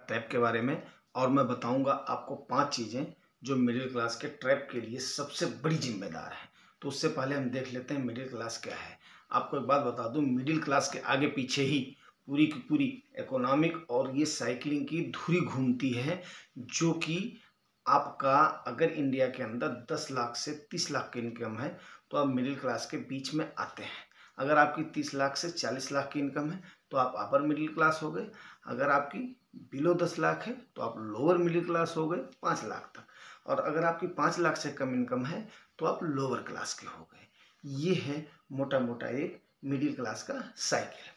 Trap के बारे में और मैं बताऊंगा आपको 5 चीज़ें जो मिडिल क्लास के ट्रैप के लिए सबसे बड़ी जिम्मेदार है। तो उससे पहले हम देख लेते हैं मिडिल क्लास क्या है। आपको एक बात बता दूं, मिडिल क्लास के आगे पीछे ही पूरी की पूरी इकोनॉमिक और ये साइकिलिंग की धुरी घूमती है, जो कि आपका अगर इंडिया के अंदर 10 लाख से 30 लाख की इनकम है तो आप मिडिल क्लास के बीच में आते हैं। अगर आपकी 30 लाख से 40 लाख की इनकम है तो आप अपर मिडिल क्लास हो गए। अगर आपकी बिलो 10 लाख है तो आप लोअर मिडिल क्लास हो गए 5 लाख तक। और अगर आपकी 5 लाख से कम इनकम है तो आप लोअर क्लास के हो गए। ये है मोटा मोटा एक मिडिल क्लास का साइकिल।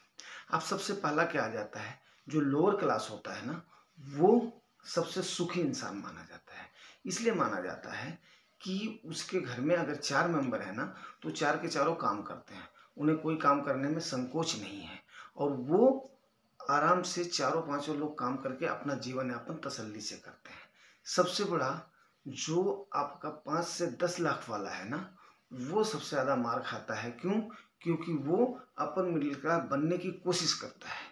अब सबसे पहला क्या आ जाता है, जो लोअर क्लास होता है ना, वो सबसे सुखी इंसान माना जाता है। इसलिए माना जाता है कि उसके घर में अगर 4 मेंबर है ना तो 4 के चारों काम करते हैं, उन्हें कोई काम करने में संकोच नहीं है और वो आराम से चारों पांचों लोग काम करके अपना जीवन यापन तसल्ली से करते हैं। सबसे बड़ा जो आपका 5 से 10 लाख वाला है ना, वो सबसे ज़्यादा मार खाता है। क्यों? क्योंकि वो अपर मिडिल क्लास बनने की कोशिश करता है,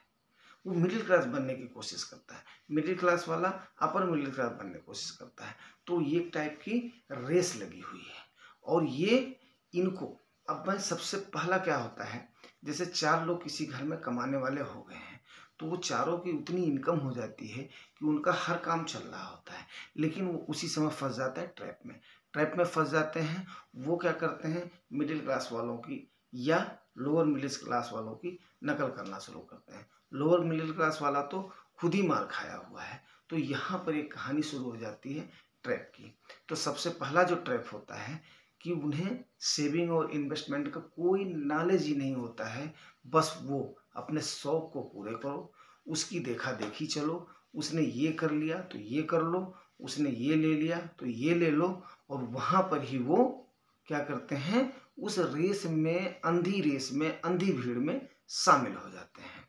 वो मिडिल क्लास बनने की कोशिश करता है। मिडिल क्लास वाला अपर मिडिल क्लास बनने की कोशिश करता है। तो ये टाइप की रेस लगी हुई है और ये इनको अब मैं सबसे पहला क्या होता है, जैसे 4 लोग किसी घर में कमाने वाले हो गए हैं तो वो चारों की उतनी इनकम हो जाती है कि उनका हर काम चल रहा होता है, लेकिन वो उसी समय फंस जाता है ट्रैप में। ट्रैप में फंस जाते हैं। वो क्या करते हैं, मिडिल क्लास वालों की या लोअर मिडिल क्लास वालों की नकल करना शुरू करते हैं। लोअर मिडिल क्लास वाला तो खुद ही मार खाया हुआ है। तो यहाँ पर एक कहानी शुरू हो जाती है ट्रैप की। तो सबसे पहला जो ट्रैप होता है कि उन्हें सेविंग और इन्वेस्टमेंट का कोई नॉलेज ही नहीं होता है। बस वो अपने शौक को पूरे करो, उसकी देखा देखी चलो, उसने ये कर लिया तो ये कर लो, उसने ये ले लिया तो ये ले लो, और वहाँ पर ही वो क्या करते हैं, उस रेस में, अंधी रेस में, अंधी भीड़ में शामिल हो जाते हैं।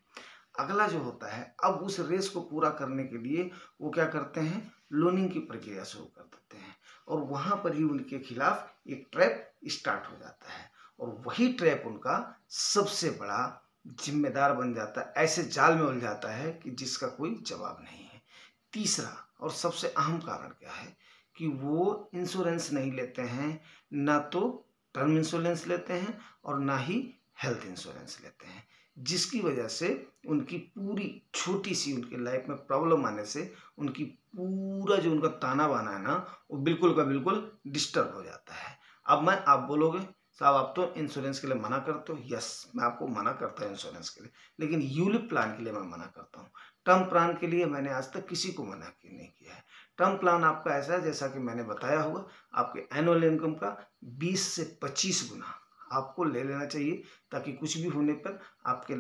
अगला जो होता है, अब उस रेस को पूरा करने के लिए वो क्या करते हैं, लोनिंग की प्रक्रिया शुरू कर देते हैं और वहाँ पर ही उनके खिलाफ एक ट्रैप स्टार्ट हो जाता है और वही ट्रैप उनका सबसे बड़ा जिम्मेदार बन जाता है। ऐसे जाल में उलझ जाता है कि जिसका कोई जवाब नहीं है। तीसरा और सबसे अहम कारण क्या है कि वो इंश्योरेंस नहीं लेते हैं, ना तो टर्म इंश्योरेंस लेते हैं और ना ही हेल्थ इंश्योरेंस लेते हैं, जिसकी वजह से उनकी पूरी छोटी सी उनके लाइफ में प्रॉब्लम आने से उनकी पूरा जो उनका ताना बाना है ना, वो बिल्कुल का बिल्कुल डिस्टर्ब हो जाता है। अब आप बोलोगे साहब आप तो इंश्योरेंस के लिए मना करते हो। यस, मैं आपको मना करता हूँ इंश्योरेंस के लिए, लेकिन यूलिप प्लान के लिए मैं मना करता हूँ। टर्म प्लान के लिए मैंने आज तक किसी को मना नहीं किया है। टर्म प्लान आपका ऐसा है, जैसा कि मैंने बताया होगा, आपके एनुअल इनकम का 20 से 25 गुना आपको ले लेना चाहिए, ताकि कुछ भी होने पर आपके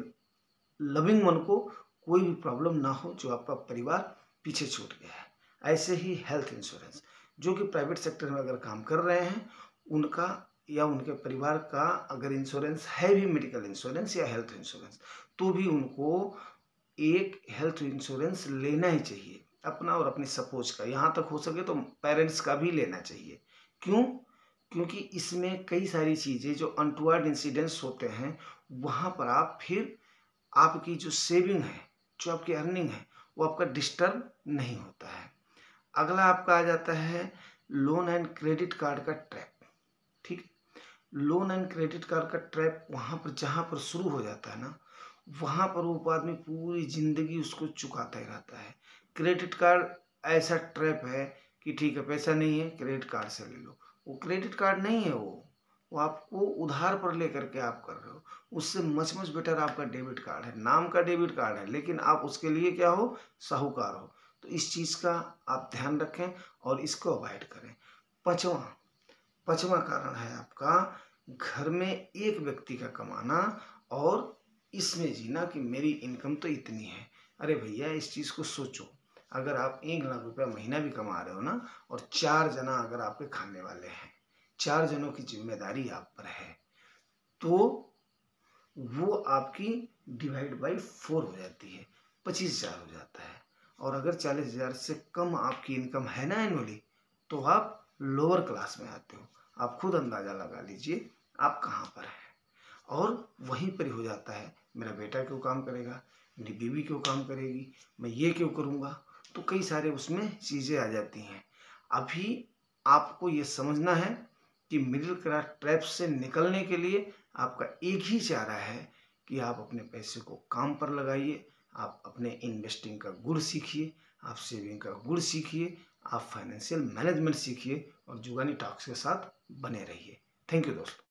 लविंग वन को कोई भी प्रॉब्लम ना हो जो आपका परिवार पीछे छूट गया है। ऐसे ही हेल्थ इंश्योरेंस, जो कि प्राइवेट सेक्टर में अगर काम कर रहे हैं, उनका या उनके परिवार का अगर इंश्योरेंस है भी, मेडिकल इंश्योरेंस या हेल्थ इंश्योरेंस, तो भी उनको एक हेल्थ इंश्योरेंस लेना ही चाहिए, अपना और अपनी सपोज का। यहाँ तक हो सके तो पेरेंट्स का भी लेना चाहिए। क्यों? क्योंकि इसमें कई सारी चीज़ें जो अनटुवर्ड इंसिडेंट्स होते हैं, वहाँ पर आप फिर आपकी जो सेविंग है, जो आपकी अर्निंग है, वो आपका डिस्टर्ब नहीं होता है। अगला आपका आ जाता है लोन एंड क्रेडिट कार्ड का ट्रैप। ठीक, लोन एंड क्रेडिट कार्ड का ट्रैप वहाँ पर जहाँ पर शुरू हो जाता है ना, वहाँ पर वो आदमी पूरी जिंदगी उसको चुकाता ही रहता है। क्रेडिट कार्ड ऐसा ट्रैप है कि ठीक है, पैसा नहीं है, क्रेडिट कार्ड से ले लो। वो क्रेडिट कार्ड नहीं है, वो आपको उधार पर लेकर के आप कर रहे हो। उससे मच मच बेटर आपका डेबिट कार्ड है, नाम का डेबिट कार्ड है, लेकिन आप उसके लिए क्या हो, साहूकार हो। तो इस चीज़ का आप ध्यान रखें और इसको अवॉइड करें। पांचवा कारण है आपका घर में एक व्यक्ति का कमाना और इसमें जीना कि मेरी इनकम तो इतनी है। अरे भैया, इस चीज़ को सोचो, अगर आप 1 लाख रुपया महीना भी कमा रहे हो ना, और 4 जना अगर आपके खाने वाले हैं, 4 जनों की जिम्मेदारी आप पर है, तो वो आपकी डिवाइड बाई 4 हो जाती है, 25,000 हो जाता है। और अगर 40,000 से कम आपकी इनकम है ना एनुअली, तो आप लोअर क्लास में आते हो। आप खुद अंदाज़ा लगा लीजिए आप कहाँ पर हैं। और वहीं पर ही हो जाता है, मेरा बेटा क्यों काम करेगा, मेरी बीवी क्यों काम करेगी, मैं ये क्यों करूँगा। तो कई सारे उसमें चीज़ें आ जाती हैं। अभी आपको ये समझना है कि मिडिल क्लास ट्रैप से निकलने के लिए आपका एक ही चारा है कि आप अपने पैसे को काम पर लगाइए, आप अपने इन्वेस्टिंग का गुण सीखिए, आप सेविंग का गुण सीखिए, आप फाइनेंशियल मैनेजमेंट सीखिए और जुगानी टॉक्स के साथ बने रहिए। थैंक यू दोस्तों।